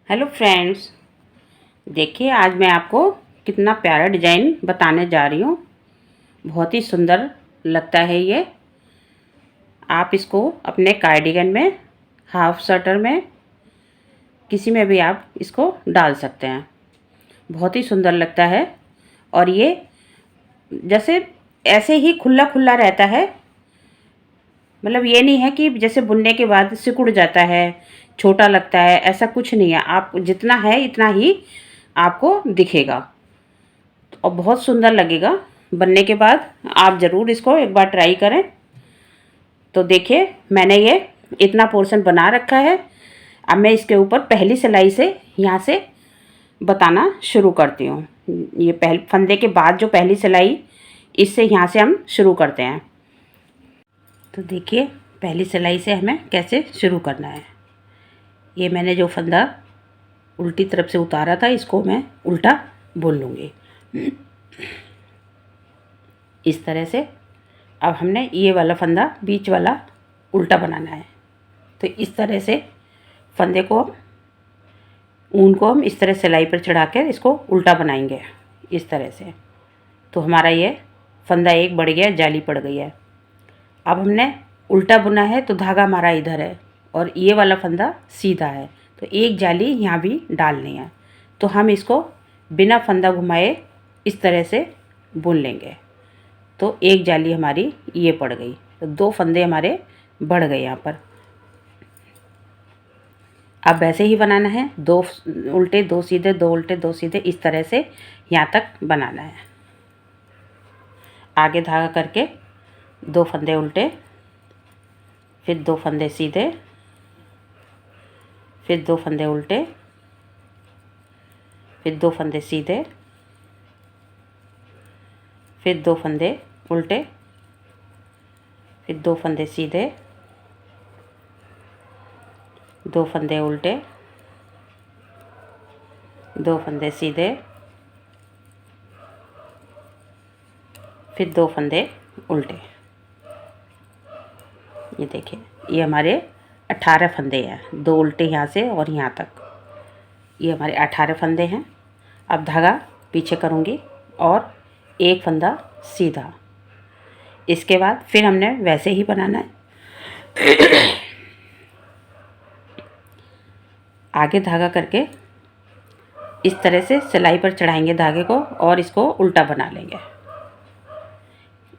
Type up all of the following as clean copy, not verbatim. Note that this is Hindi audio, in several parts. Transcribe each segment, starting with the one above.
हेलो फ्रेंड्स, देखिए आज मैं आपको कितना प्यारा डिज़ाइन बताने जा रही हूँ। बहुत ही सुंदर लगता है ये। आप इसको अपने कार्डिगन में, हाफ स्वेटर में, किसी में भी आप इसको डाल सकते हैं। बहुत ही सुंदर लगता है। और ये जैसे ऐसे ही खुला खुला रहता है, मतलब ये नहीं है कि जैसे बुनने के बाद सिकुड़ जाता है, छोटा लगता है, ऐसा कुछ नहीं है। आप जितना है इतना ही आपको दिखेगा और बहुत सुंदर लगेगा। बनने के बाद आप ज़रूर इसको एक बार ट्राई करें। तो देखिए मैंने ये इतना पोर्शन बना रखा है। अब मैं इसके ऊपर पहली सिलाई से यहाँ से बताना शुरू करती हूँ। ये पहले फंदे के बाद जो पहली सिलाई, इससे यहाँ से हम शुरू करते हैं। तो देखिए पहली सिलाई से हमें कैसे शुरू करना है। ये मैंने जो फंदा उल्टी तरफ से उतारा था, इसको मैं उल्टा बुन लूँगी इस तरह से। अब हमने ये वाला फंदा बीच वाला उल्टा बनाना है। तो इस तरह से फंदे को, ऊन को हम इस तरह सिलाई पर चढ़ा कर इसको उल्टा बनाएंगे इस तरह से। तो हमारा ये फंदा एक बढ़ गया, जाली पड़ गई है। अब हमने उल्टा बुना है तो धागा हमारा इधर है और ये वाला फंदा सीधा है, तो एक जाली यहाँ भी डालनी है। तो हम इसको बिना फंदा घुमाए इस तरह से बुन लेंगे। तो एक जाली हमारी ये पड़ गई, तो दो फंदे हमारे बढ़ गए यहाँ पर। अब वैसे ही बनाना है, दो उल्टे दो सीधे, दो उल्टे दो सीधे, इस तरह से यहाँ तक बनाना है। आगे धागा करके दो फंदे उल्टे, फिर दो फंदे सीधे, फिर दो फंदे उल्टे, फिर दो फंदे सीधे, फिर दो फंदे उल्टे, फिर दो फंदे सीधे, दो फंदे उल्टे, दो फंदे सीधे, फिर दो फंदे उल्टे। ये देखिए ये हमारे 18 फंदे हैं, दो उल्टे यहाँ से और यहाँ तक। ये हमारे 18 फंदे हैं। अब धागा पीछे करूँगी और एक फंदा सीधा। इसके बाद फिर हमने वैसे ही बनाना है। आगे धागा करके इस तरह से सिलाई पर चढ़ाएंगे धागे को और इसको उल्टा बना लेंगे।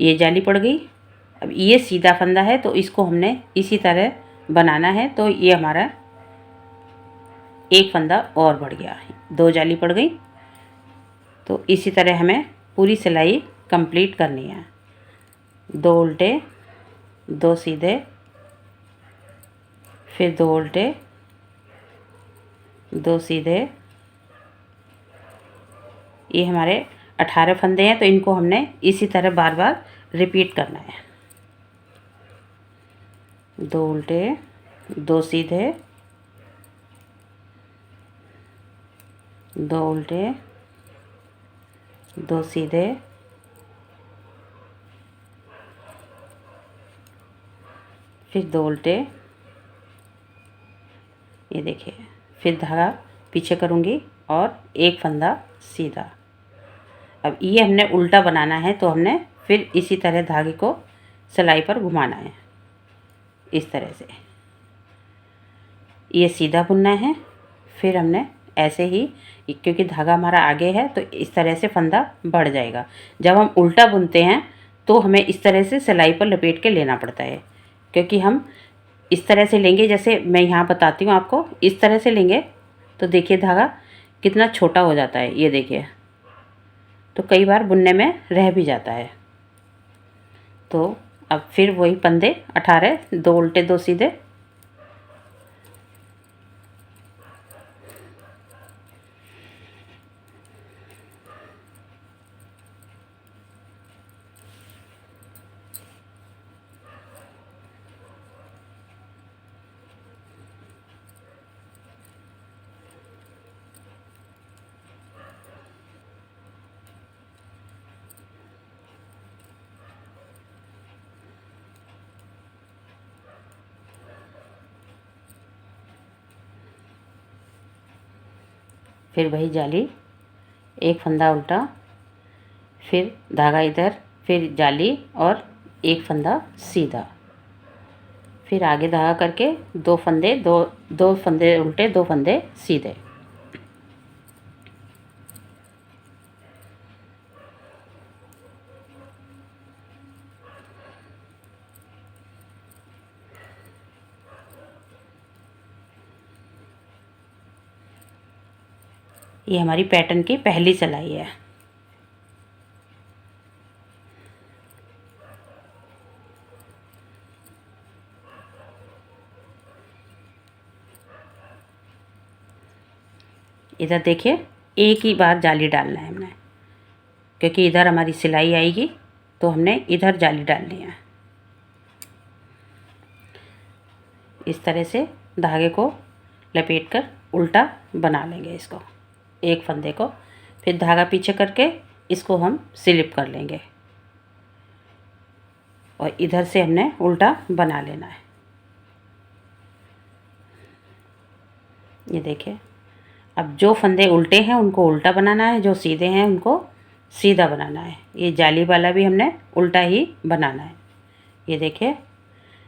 ये जाली पड़ गई। अब ये सीधा फंदा है तो इसको हमने इसी तरह बनाना है। तो ये हमारा एक फंदा और बढ़ गया, दो जाली पड़ गई। तो इसी तरह हमें पूरी सिलाई कंप्लीट करनी है। दो उल्टे, दो सीधे, फिर दो उल्टे, दो सीधे। ये हमारे 18 फंदे हैं, तो इनको हमने इसी तरह बार बार रिपीट करना है। दो उल्टे, दो सीधे, दो उल्टे, दो सीधे, फिर दो उल्टे। ये देखिए फिर धागा पीछे करूँगी और एक फंदा सीधा। अब ये हमने उल्टा बनाना है, तो हमने फिर इसी तरह धागे को सिलाई पर घुमाना है इस तरह से। ये सीधा बुनना है। फिर हमने ऐसे ही, क्योंकि धागा हमारा आगे है तो इस तरह से फंदा बढ़ जाएगा। जब हम उल्टा बुनते हैं तो हमें इस तरह से सिलाई पर लपेट के लेना पड़ता है, क्योंकि हम इस तरह से लेंगे, जैसे मैं यहाँ बताती हूँ आपको, इस तरह से लेंगे तो देखिए धागा कितना छोटा हो जाता है। ये देखिए, तो कई बार बुनने में रह भी जाता है। तो अब फिर वही फंदे 18, दो उल्टे दो सीधे, फिर वही जाली, एक फंदा उल्टा, फिर धागा इधर, फिर जाली और एक फंदा सीधा, फिर आगे धागा करके दो फंदे, दो फंदे उल्टे, दो फंदे सीधे। ये हमारी पैटर्न की पहली सिलाई है। इधर देखिए, एक ही बार जाली डालना है हमने, क्योंकि इधर हमारी सिलाई आएगी तो हमने इधर जाली डालनी है। इस तरह से धागे को लपेटकर उल्टा बना लेंगे इसको, एक फंदे को, फिर धागा पीछे करके इसको हम स्लिप कर लेंगे और इधर से हमने उल्टा बना लेना है। ये देखिए, अब जो फंदे उल्टे हैं उनको उल्टा बनाना है, जो सीधे हैं उनको सीधा बनाना है। ये जाली वाला भी हमने उल्टा ही बनाना है। ये देखिए,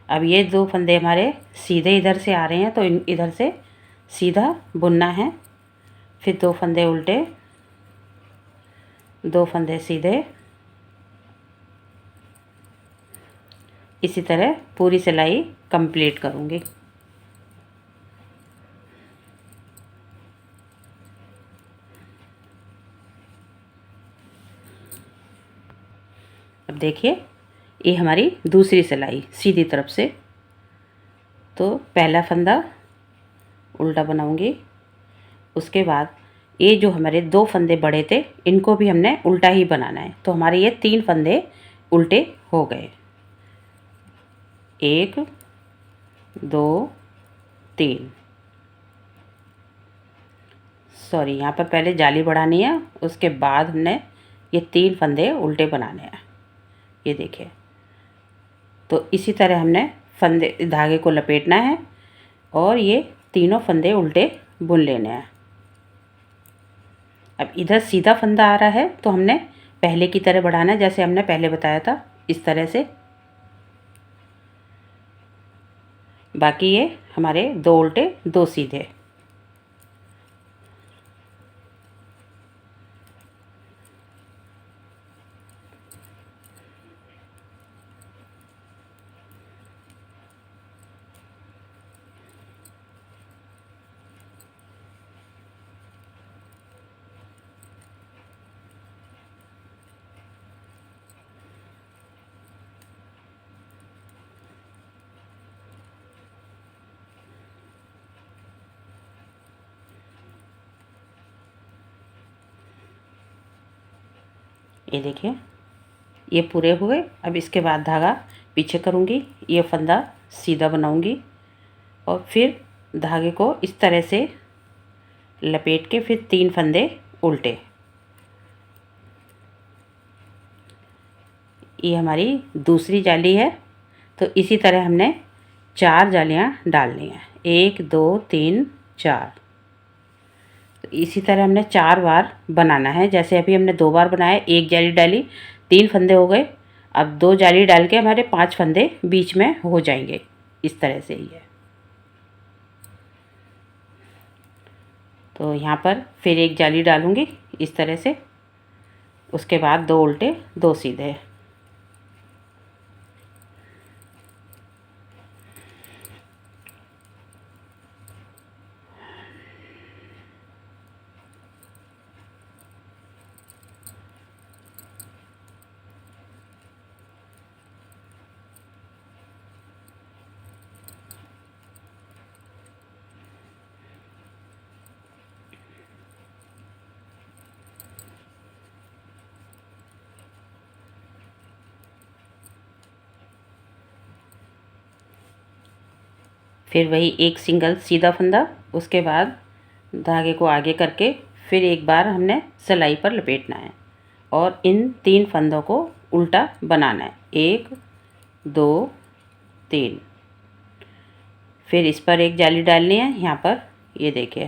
अब ये दो फंदे हमारे सीधे इधर से आ रहे हैं तो इधर से सीधा बुनना है, फिर दो फंदे उल्टे, दो फंदे सीधे, इसी तरह पूरी सिलाई कंप्लीट करूँगी। अब देखिए, ये हमारी दूसरी सिलाई सीधी तरफ से, तो पहला फंदा उल्टा बनाऊंगी, उसके बाद ये जो हमारे दो फंदे बड़े थे इनको भी हमने उल्टा ही बनाना है, तो हमारे ये तीन फंदे उल्टे हो गए। एक, दो, तीन, सॉरी, यहाँ पर पहले जाली बढ़ानी है, उसके बाद हमने ये तीन फंदे उल्टे बनाने हैं। ये देखिए, तो इसी तरह हमने फंदे धागे को लपेटना है और ये तीनों फंदे उल्टे बुन लेने हैं। अब इधर सीधा फंदा आ रहा है तो हमने पहले की तरह बढ़ाना है, जैसे हमने पहले बताया था, इस तरह से। बाकी ये हमारे दो उल्टे, दो सीधे। ये देखिए, ये पूरे हुए। अब इसके बाद धागा पीछे करूँगी, ये फंदा सीधा बनाऊँगी और फिर धागे को इस तरह से लपेट के फिर तीन फंदे उल्टे। ये हमारी दूसरी जाली है, तो इसी तरह हमने चार जालियाँ डालनी हैं, एक, दो, तीन, चार। तो इसी तरह हमने चार बार बनाना है। जैसे अभी हमने दो बार बनाया, एक जाली डाली, तीन फंदे हो गए। अब दो जाली डाल के हमारे पांच फंदे बीच में हो जाएंगे, इस तरह से ही है। तो यहाँ पर फिर एक जाली डालूँगी इस तरह से, उसके बाद दो उल्टे, दो सीधे। फिर वही एक सिंगल सीधा फंदा, उसके बाद धागे को आगे करके फिर एक बार हमने सिलाई पर लपेटना है और इन तीन फंदों को उल्टा बनाना है, एक, दो, तीन। फिर इस पर एक जाली डालनी है यहाँ पर, ये देखिए।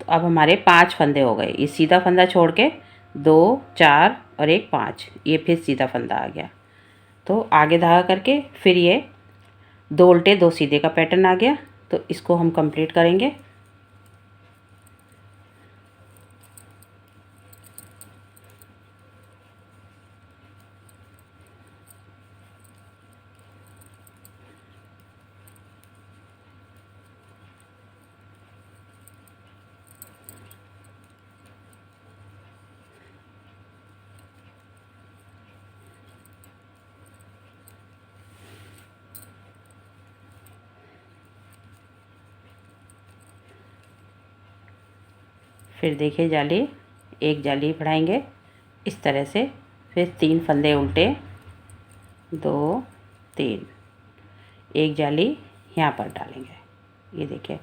तो अब हमारे 5 फंदे हो गए। ये सीधा फंदा छोड़ के 2, 4 और एक 5, ये फिर सीधा फंदा आ गया। तो आगे धागा करके फिर ये 2 उल्टे 2 सीधे का पैटर्न आ गया। तो इसको हम कंप्लीट करेंगे। फिर देखिए जाली, एक जाली बढ़ाएंगे इस तरह से, फिर 3 फंदे उल्टे, 2, 3, एक जाली यहाँ पर डालेंगे। ये देखिए,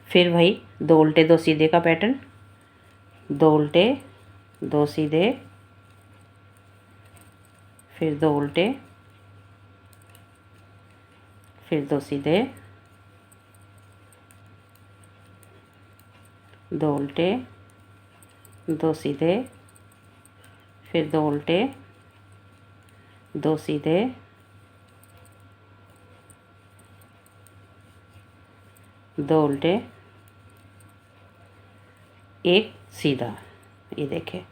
फिर वही 2 उल्टे 2 सीधे का पैटर्न, 2 उल्टे 2 सीधे, फिर 2 उल्टे, फिर 2 सीधे, 2 उल्टे 2 सीधे, फिर 2 उल्टे 2 सीधे, 2 उल्टे, एक सीधा। ये देखिए,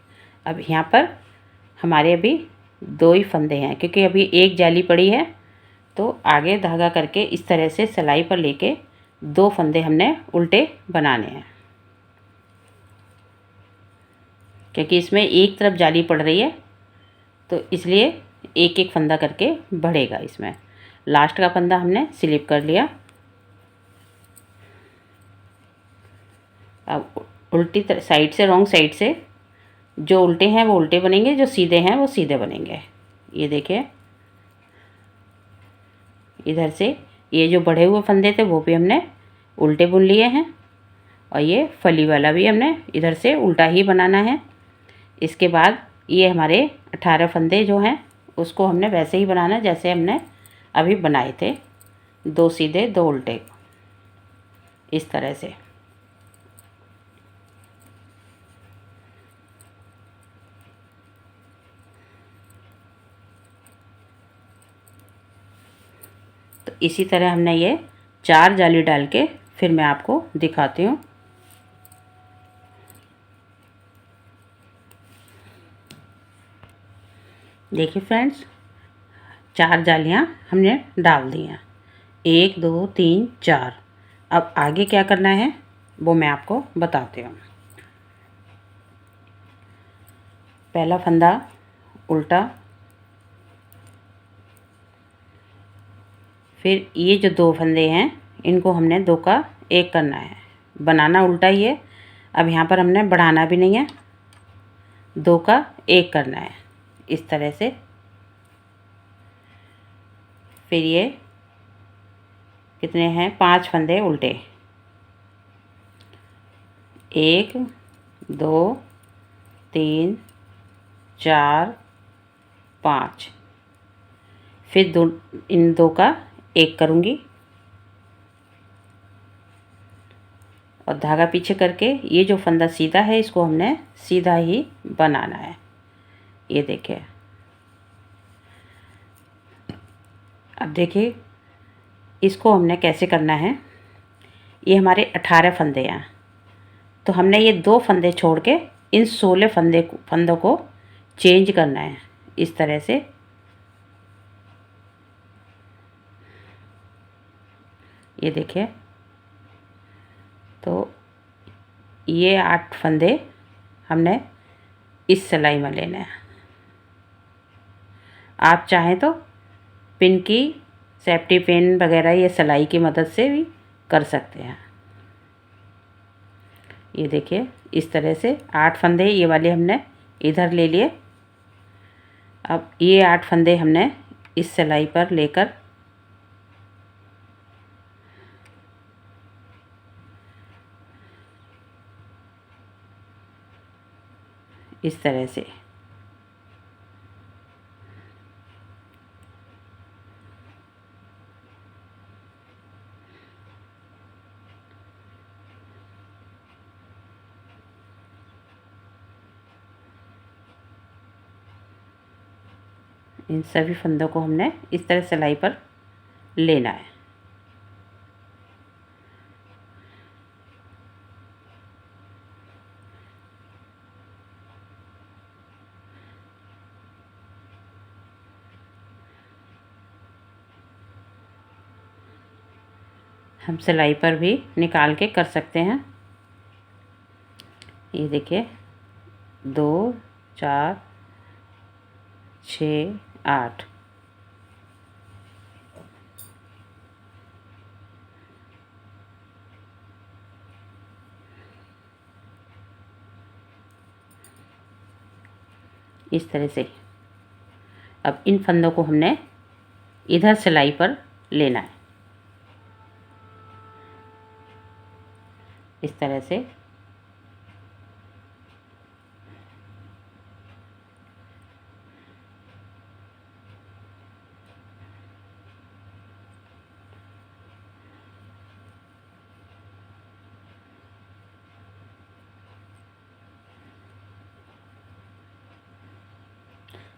अब यहाँ पर हमारे अभी 2 ही फंदे हैं, क्योंकि अभी एक जाली पड़ी है। तो आगे धागा करके इस तरह से सिलाई पर लेके 2 फंदे हमने उल्टे बनाने हैं, क्योंकि इसमें एक तरफ जाली पड़ रही है। तो इसलिए एक एक फंदा करके बढ़ेगा। इसमें लास्ट का फंदा हमने स्लिप कर लिया। अब उल्टी साइड से, रॉन्ग साइड से जो उल्टे हैं वो उल्टे बनेंगे, जो सीधे हैं वो सीधे बनेंगे। ये देखिए, इधर से ये जो बढ़े हुए फंदे थे वो भी हमने उल्टे बुन लिए हैं, और ये फली वाला भी हमने इधर से उल्टा ही बनाना है। इसके बाद ये हमारे 18 फंदे जो हैं उसको हमने वैसे ही बनाना जैसे हमने अभी बनाए थे, 2 सीधे 2 उल्टे, इस तरह से। तो इसी तरह हमने ये 4 जाली डाल के फिर मैं आपको दिखाती हूँ। देखिए फ्रेंड्स, 4 जालियाँ हमने डाल दी हैं, 1, 2, 3, 4। अब आगे क्या करना है वो मैं आपको बताती हूँ। पहला फंदा उल्टा, फिर ये जो 2 फंदे हैं इनको हमने 2 का 1 करना है, बनाना उल्टा ही है। अब यहाँ पर हमने बढ़ाना भी नहीं है, 2 का 1 करना है इस तरह से। फिर ये कितने हैं, 5 फंदे उल्टे, 1, 2, 3, 4, 5। फिर इन 2 का 1 करूँगी और धागा पीछे करके ये जो फंदा सीधा है इसको हमने सीधा ही बनाना है। ये देखिए, अब देखिए इसको हमने कैसे करना है। ये हमारे 18 फंदे हैं, तो हमने ये 2 फंदे छोड़ के इन 16 फंदों को चेंज करना है इस तरह से। ये देखिए, तो ये 8 फंदे हमने इस सिलाई में लेने हैं। आप चाहें तो पिन की, सेफ्टी पिन वगैरह ये सिलाई की मदद से भी कर सकते हैं। ये देखिए, इस तरह से 8 फंदे ये वाले हमने इधर ले लिए। अब ये 8 फंदे हमने इस सिलाई पर लेकर इस तरह से इन सभी फंदों को हमने इस तरह सिलाई पर लेना है। हम सिलाई पर भी निकाल के कर सकते हैं। ये देखिए 2 4 6 8 इस तरह से। अब इन फंदों को हमने इधर सिलाई पर लेना है इस तरह से।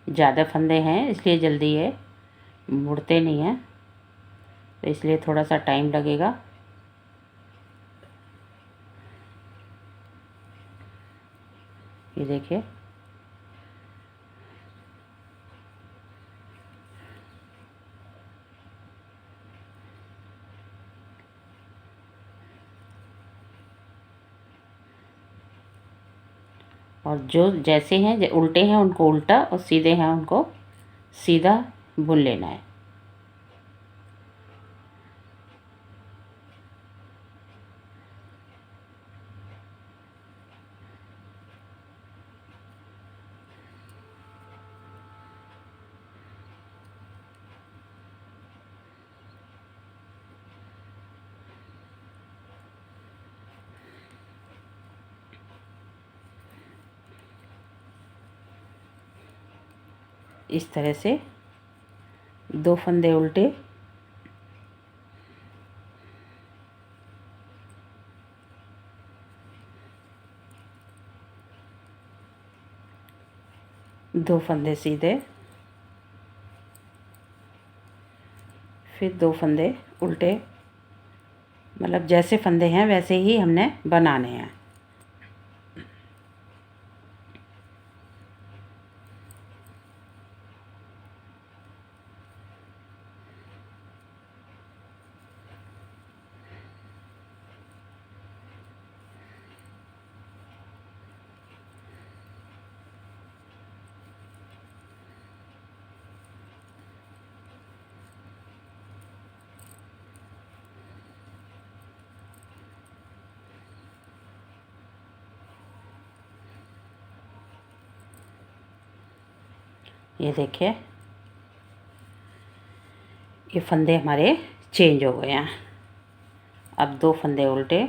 ज़्यादा फंदे हैं इसलिए जल्दी ये मुड़ते नहीं हैं, तो इसलिए थोड़ा सा टाइम लगेगा। ये देखिए और जो जैसे हैं उल्टे हैं उनको उल्टा और सीधे हैं उनको सीधा बुन लेना है। इस तरह से 2 फंदे उल्टे, दो फंदे सीधे, फिर 2 फंदे उल्टे। मतलब जैसे फंदे हैं वैसे ही हमने बनाने हैं। ये देखिए ये फंदे हमारे चेंज हो गए हैं। अब 2 फंदे उल्टे,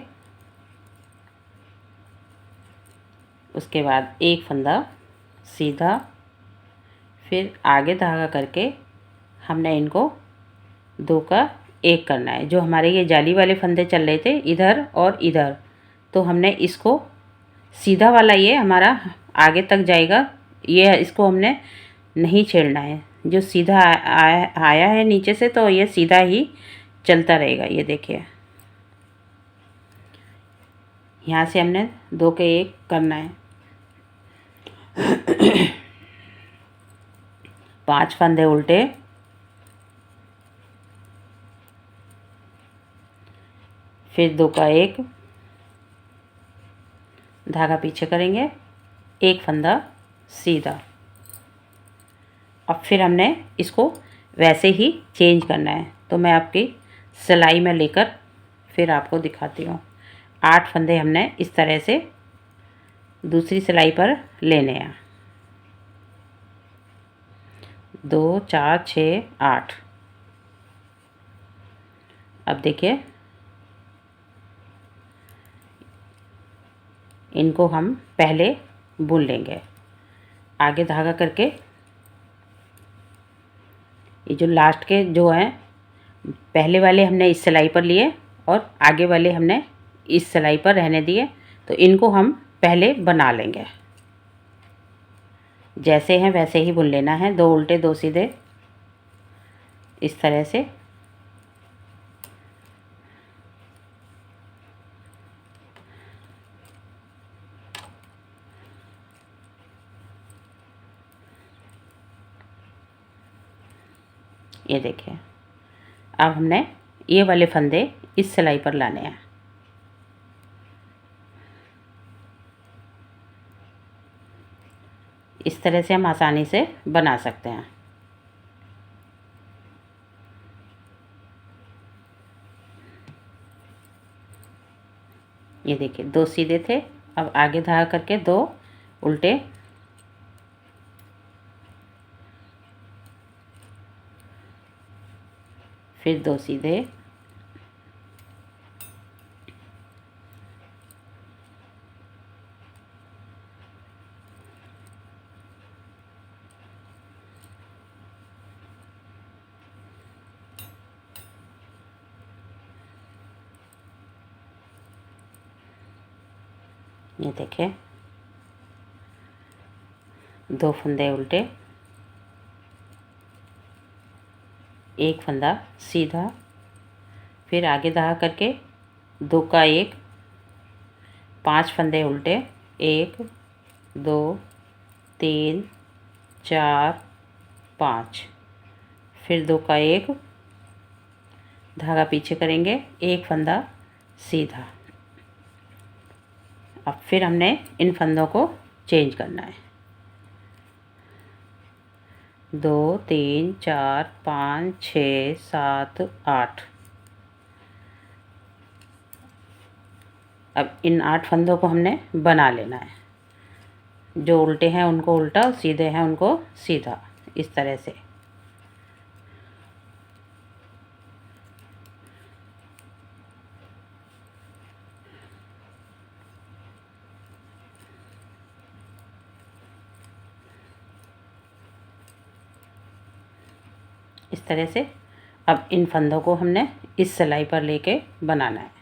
उसके बाद 1 फंदा सीधा, फिर आगे धागा करके हमने इनको 2 का 1 करना है। जो हमारे ये जाली वाले फंदे चल रहे थे इधर और इधर, तो हमने इसको सीधा वाला ये हमारा आगे तक जाएगा, ये इसको हमने नहीं छेड़ना है। जो सीधा आया है नीचे से तो ये सीधा ही चलता रहेगा। ये देखिए यहाँ से हमने 2 के 1 करना है। 5 फंदे उल्टे, फिर 2 का 1, धागा पीछे करेंगे, 1 फंदा सीधा। अब फिर हमने इसको वैसे ही चेंज करना है, तो मैं आपकी सिलाई में लेकर फिर आपको दिखाती हूँ। 8 फंदे हमने इस तरह से दूसरी सिलाई पर लेने हैं। 2 4 6 8। अब देखिए इनको हम पहले बुन लेंगे आगे धागा करके। ये जो लास्ट के जो हैं पहले वाले हमने इस सिलाई पर लिए और आगे वाले हमने इस सिलाई पर रहने दिए, तो इनको हम पहले बना लेंगे। जैसे हैं वैसे ही बुन लेना है, 2 उल्टे 2 सीधे, इस तरह से। ये देखिए, अब हमने ये वाले फंदे इस सिलाई पर लाने हैं। इस तरह से हम आसानी से बना सकते हैं। ये देखिए, 2 सीधे थे, अब आगे धागा करके 2 उल्टे, फिर 2 सीधे, ये देखिए 2 फंदे उल्टे, एक फंदा सीधा, फिर आगे धागा करके 2 का 1, 5 फंदे उल्टे, 1 2 3 4 5, फिर 2 का 1, धागा पीछे करेंगे, एक फंदा सीधा। अब फिर हमने इन फंदों को चेंज करना है, 2 3 4 5 6 7 8। अब इन 8 फंदों को हमने बना लेना है, जो उल्टे हैं उनको उल्टा, सीधे हैं उनको सीधा, इस तरह से। इस तरह से अब इन फंदों को हमने इस सिलाई पर लेके बनाना है।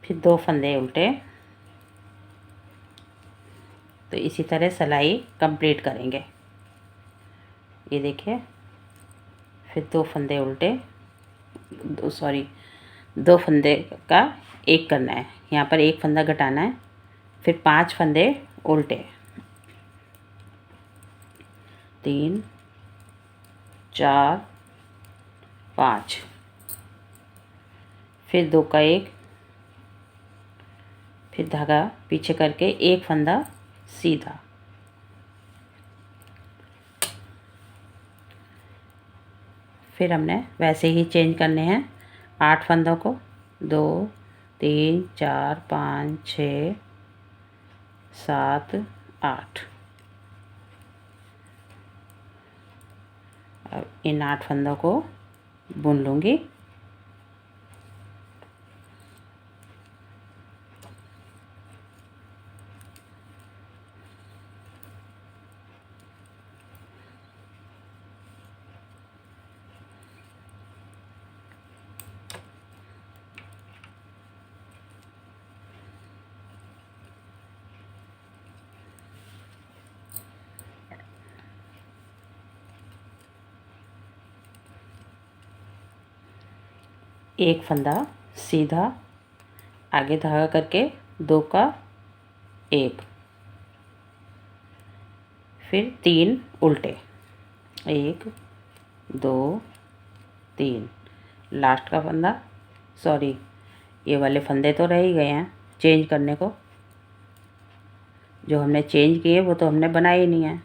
फिर 2 फंदे उल्टे, तो इसी तरह सिलाई कंप्लीट करेंगे। ये देखिए, फिर 2 फंदे उल्टे, 2 फंदे का 1 करना है, यहाँ पर 1 फंदा घटाना है, फिर 5 फंदे उल्टे, 3 4 5, फिर 2 का 1, फिर धागा पीछे करके 1 फंदा सीधा, फिर हमने वैसे ही चेंज करने हैं 8 फंदों को, 2 3 4 5 6 7 8। अब इन 8 फंदों को बुन लूँगी। एक फंदा सीधा, आगे धागा करके 2 का 1, फिर 3 उल्टे, 1 2 3, लास्ट का फंदा, ये वाले फंदे तो रह ही गए हैं चेंज करने को, जो हमने चेंज किए वो तो हमने बनाए ही नहीं है।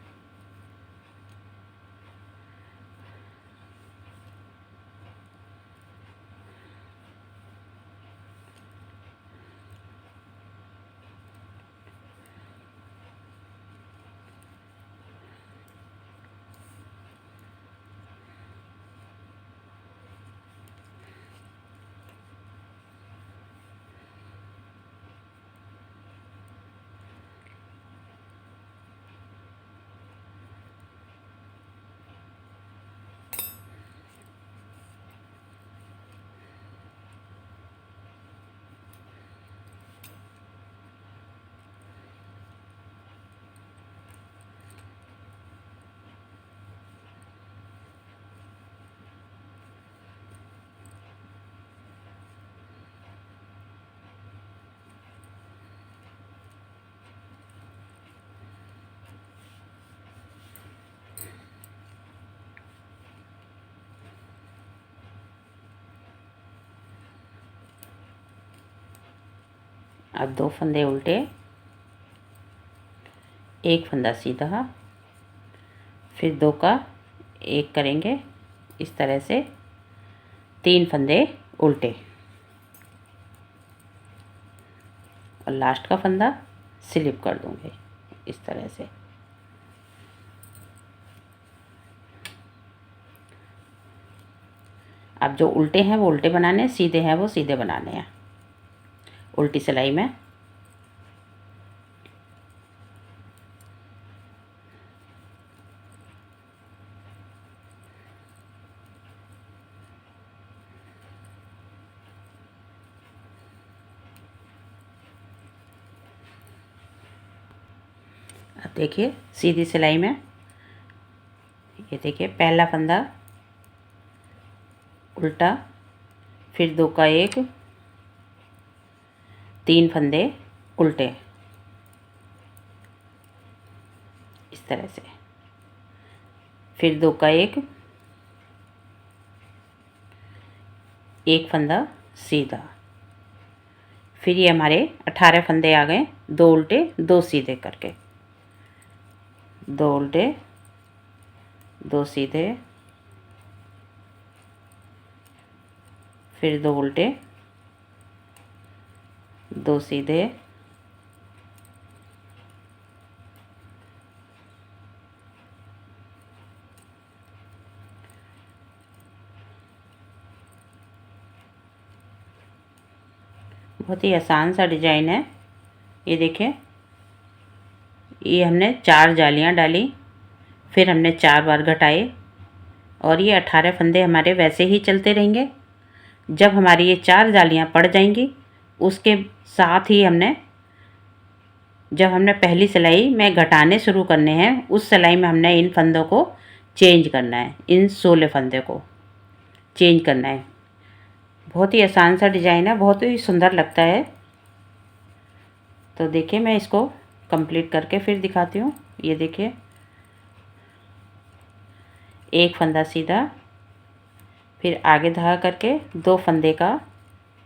अब 2 फंदे उल्टे, एक फंदा सीधा, फिर 2 का 1 करेंगे इस तरह से, 3 फंदे उल्टे और लास्ट का फंदा स्लिप कर दूंगे इस तरह से। अब जो उल्टे हैं वो उल्टे बनाने हैं, सीधे हैं वो सीधे बनाने हैं उल्टी सिलाई में। अब देखिए सीधी सिलाई में, ये देखिए पहला फंदा उल्टा, फिर 2 का 1, 3 फंदे उल्टे इस तरह से, फिर 2 का 1, एक फंदा सीधा, फिर ये हमारे 18 फंदे आ गए, 2 उल्टे 2 सीधे करके, 2 उल्टे 2 सीधे, फिर 2 उल्टे 2 सीधे, बहुत ही आसान सा डिजाइन है। ये देखिए, ये हमने 4 जालियां डाली, फिर हमने 4 बार घटाए और ये 18 फंदे हमारे वैसे ही चलते रहेंगे। जब हमारी ये 4 जालियां पड़ जाएंगी, उसके साथ ही जब हमने पहली सिलाई में घटाने शुरू करने हैं, उस सिलाई में हमने इन फंदों को चेंज करना है, इन 16 फंदे को चेंज करना है। बहुत ही आसान सा डिजाइन है, बहुत ही सुंदर लगता है। तो देखिए मैं इसको कंप्लीट करके फिर दिखाती हूँ। ये देखिए, एक फंदा सीधा, फिर आगे धागा करके 2 फंदे का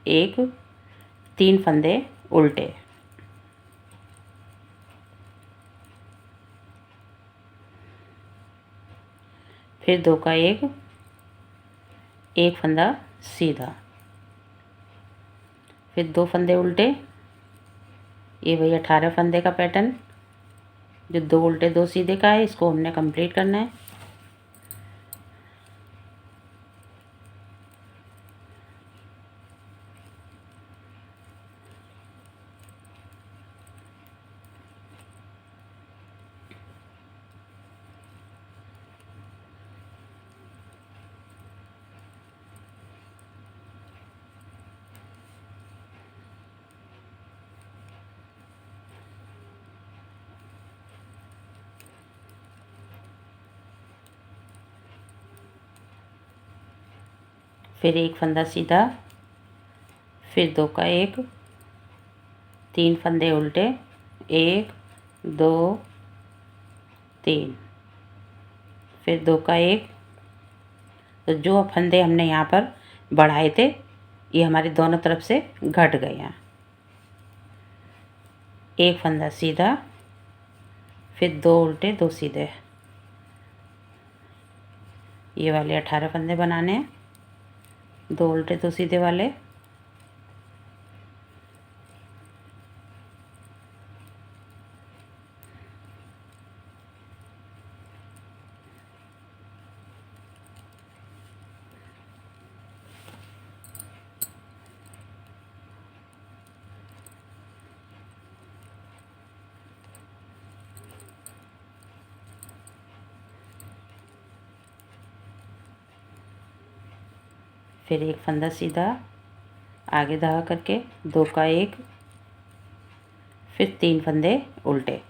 1, 3 फंदे उल्टे, फिर 2 का 1, एक फंदा सीधा, फिर 2 फंदे उल्टे। ये वही 18 फंदे का पैटर्न जो 2 उल्टे 2 सीधे का है, इसको हमने कंप्लीट करना है। फिर एक फंदा सीधा, फिर 2 का 1, 3 फंदे उल्टे, 1 2 3, फिर 2 का 1। तो जो फंदे हमने यहाँ पर बढ़ाए थे, ये हमारे दोनों तरफ से घट गए हैं। एक फंदा सीधा, फिर 2 उल्टे 2 सीधे, ये वाले 18 फंदे बनाने हैं, 2 उल्टे 2 सीधे वाले। फिर एक फंदा सीधा, आगे धागा करके 2 का 1, फिर 3 फंदे उल्टे,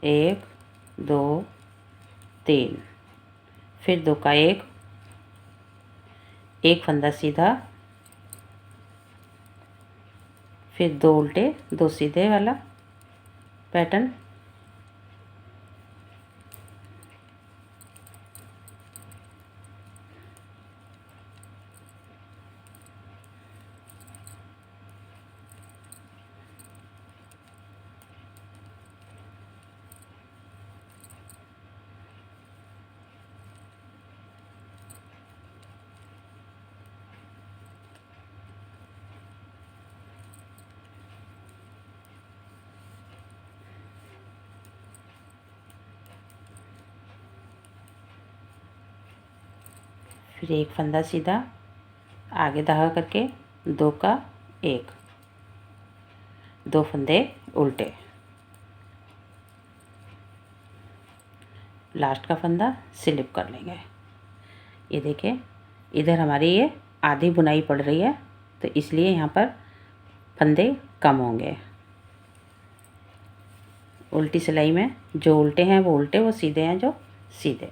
1 2 3, फिर 2 का 1, एक फंदा सीधा, फिर 2 उल्टे 2 सीधे वाला पैटर्न। फिर एक फंदा सीधा, आगे धागा करके 2 का 1, 2 फंदे उल्टे, लास्ट का फंदा स्लिप कर लेंगे। ये देखिए इधर हमारी ये आधी बुनाई पड़ रही है, तो इसलिए यहाँ पर फंदे कम होंगे। उल्टी सिलाई में जो उल्टे हैं वो उल्टे, वो सीधे हैं जो सीधे।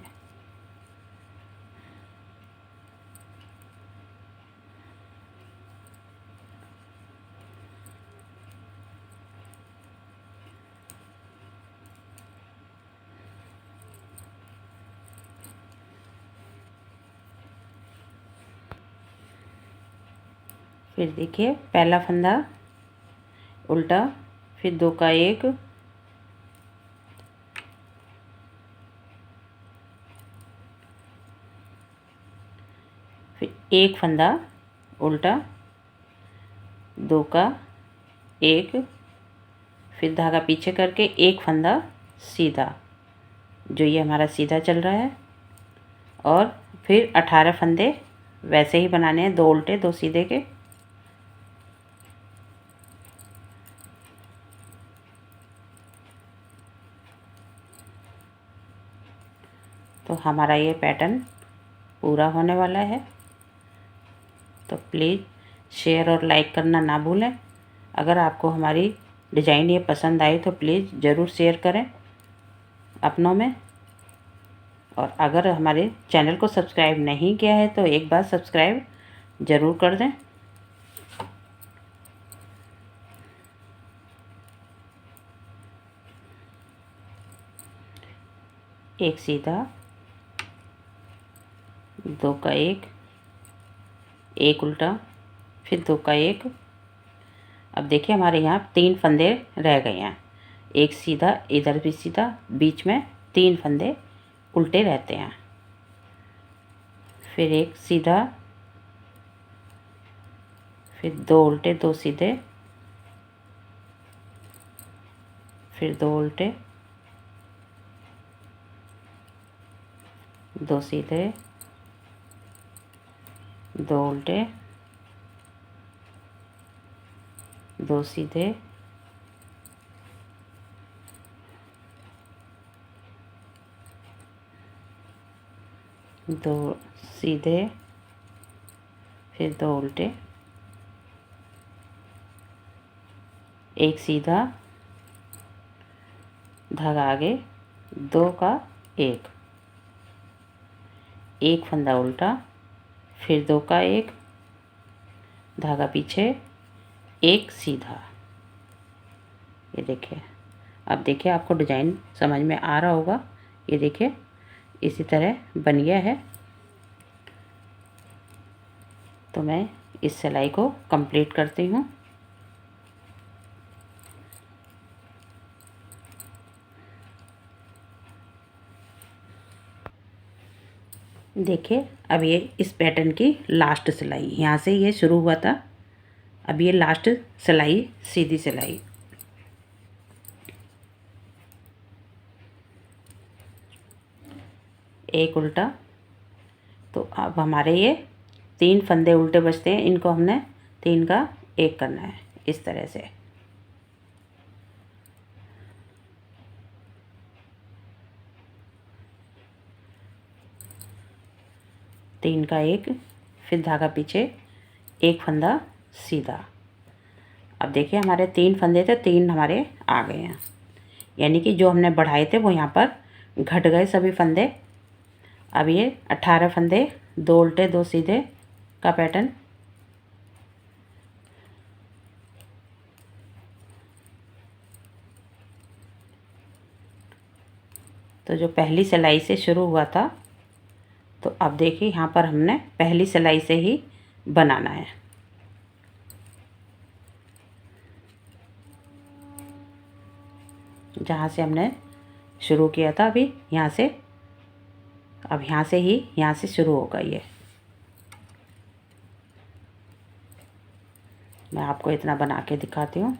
फिर देखिए पहला फंदा उल्टा, फिर 2 का 1, फिर एक फंदा उल्टा, 2 का 1, फिर धागा पीछे करके एक फंदा सीधा, जो ये हमारा सीधा चल रहा है, और फिर 18 फंदे वैसे ही बनाने हैं, 2 उल्टे 2 सीधे के। तो हमारा ये पैटर्न पूरा होने वाला है। तो प्लीज़ शेयर और लाइक करना ना भूलें। अगर आपको हमारी डिज़ाइन ये पसंद आई तो प्लीज़ ज़रूर शेयर करें अपनों में, और अगर हमारे चैनल को सब्सक्राइब नहीं किया है तो एक बार सब्सक्राइब ज़रूर कर दें। एक सीधा, 2 का 1, एक उल्टा, फिर 2 का 1। अब देखिए हमारे यहाँ 3 फंदे रह गए हैं, एक सीधा, इधर भी सीधा, बीच में 3 फंदे उल्टे रहते हैं। फिर एक सीधा, फिर 2 उल्टे 2 सीधे, फिर 2 उल्टे 2 सीधे, 2 उल्टे 2 सीधे, 2 सीधे, फिर 2 उल्टे, एक सीधा, धागा आगे 2 का 1, एक फंदा उल्टा, फिर 2 का 1, धागा पीछे, एक सीधा। ये देखिए, अब देखिए आपको डिज़ाइन समझ में आ रहा होगा। ये देखिए इसी तरह बन गया है। तो मैं इस सिलाई को कंप्लीट करती हूँ। देखिए अब ये इस पैटर्न की लास्ट सिलाई, यहाँ से ये शुरू हुआ था, अब ये लास्ट सिलाई, सीधी सिलाई। एक उल्टा, तो अब हमारे ये 3 फंदे उल्टे बचते हैं, इनको हमने 3 का 1 करना है इस तरह से। तीन का 1, फिर धागा पीछे, एक फंदा सीधा। अब देखिए हमारे 3 फंदे थे, 3 हमारे आ गए हैं, यानी कि जो हमने बढ़ाए थे वो यहाँ पर घट गए सभी फंदे। अब ये 18 फंदे, 2 उल्टे 2 सीधे का पैटर्न। तो जो पहली सिलाई से शुरू हुआ था, तो अब देखिए यहाँ पर हमने पहली सिलाई से ही बनाना है। जहाँ से हमने शुरू किया था अभी, यहाँ से, अब यहाँ से ही, यहाँ से शुरू होगा ये। मैं आपको इतना बना के दिखाती हूँ।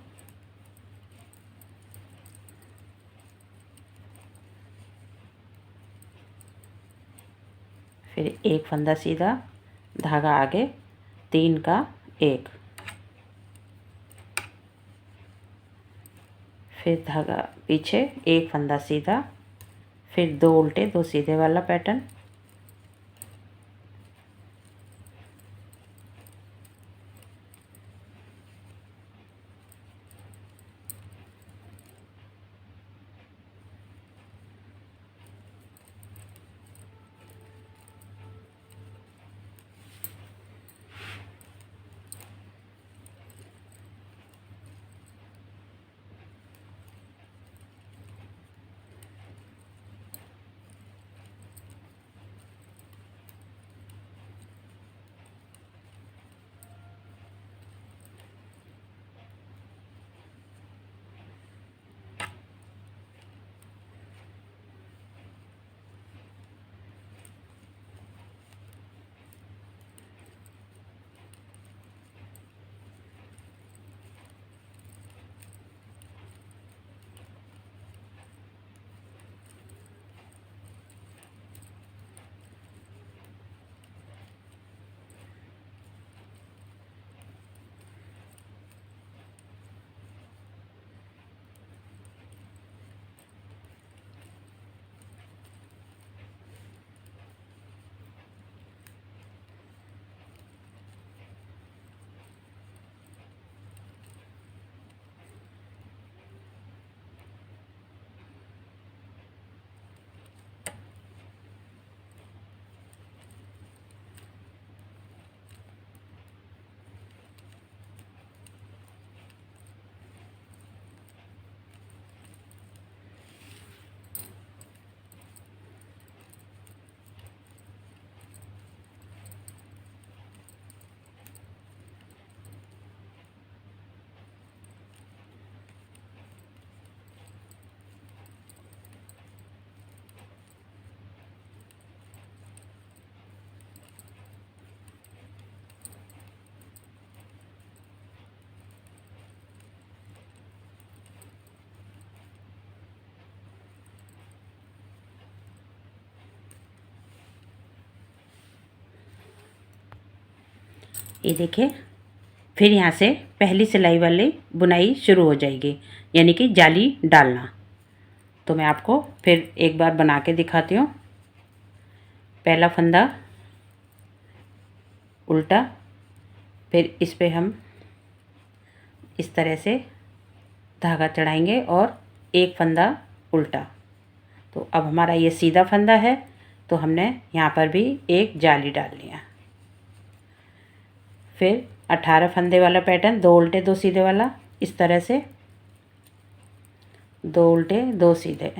फिर एक फंदा सीधा, धागा आगे, 3 का 1, फिर धागा पीछे, एक फंदा सीधा, फिर 2 उल्टे 2 सीधे वाला पैटर्न। ये देखिए, फिर यहाँ से पहली सिलाई वाली बुनाई शुरू हो जाएगी, यानी कि जाली डालना। तो मैं आपको फिर एक बार बना के दिखाती हूँ। पहला फंदा उल्टा, फिर इस पे हम इस तरह से धागा चढ़ाएंगे और एक फंदा उल्टा। तो अब हमारा ये सीधा फंदा है, तो हमने यहाँ पर भी एक जाली डाल लिया। फिर 18 फंदे वाला पैटर्न, 2 उल्टे 2 सीधे वाला, इस तरह से 2 उल्टे 2 सीधे।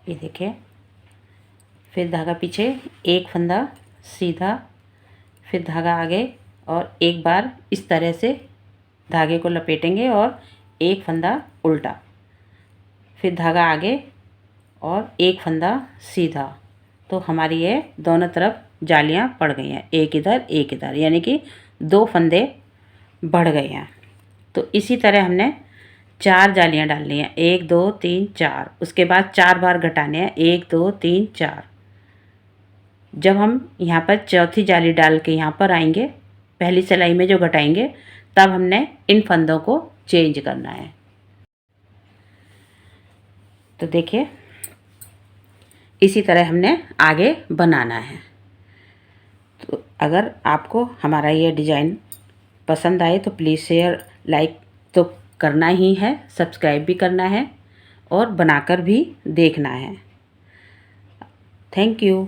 ये देखिए, फिर धागा पीछे, एक फंदा सीधा, फिर धागा आगे और एक बार इस तरह से धागे को लपेटेंगे और एक फंदा उल्टा, फिर धागा आगे और एक फंदा सीधा। तो हमारी ये दोनों तरफ जालियां पड़ गई हैं, एक इधर, यानी कि 2 फंदे बढ़ गए हैं। तो इसी तरह हमने 4 जालियां डालनी हैं, 1 2 3 4। उसके बाद 4 बार घटाने हैं, 1 2 3 4। जब हम यहाँ पर चौथी जाली डाल के यहाँ पर आएंगे, पहली सिलाई में जो घटाएंगे, तब हमने इन फंदों को चेंज करना है। तो देखिए, इसी तरह हमने आगे बनाना है। तो अगर आपको हमारा ये डिज़ाइन पसंद आए तो प्लीज़ शेयर लाइक तो करना ही है, सब्सक्राइब भी करना है और बनाकर भी देखना है। Thank you.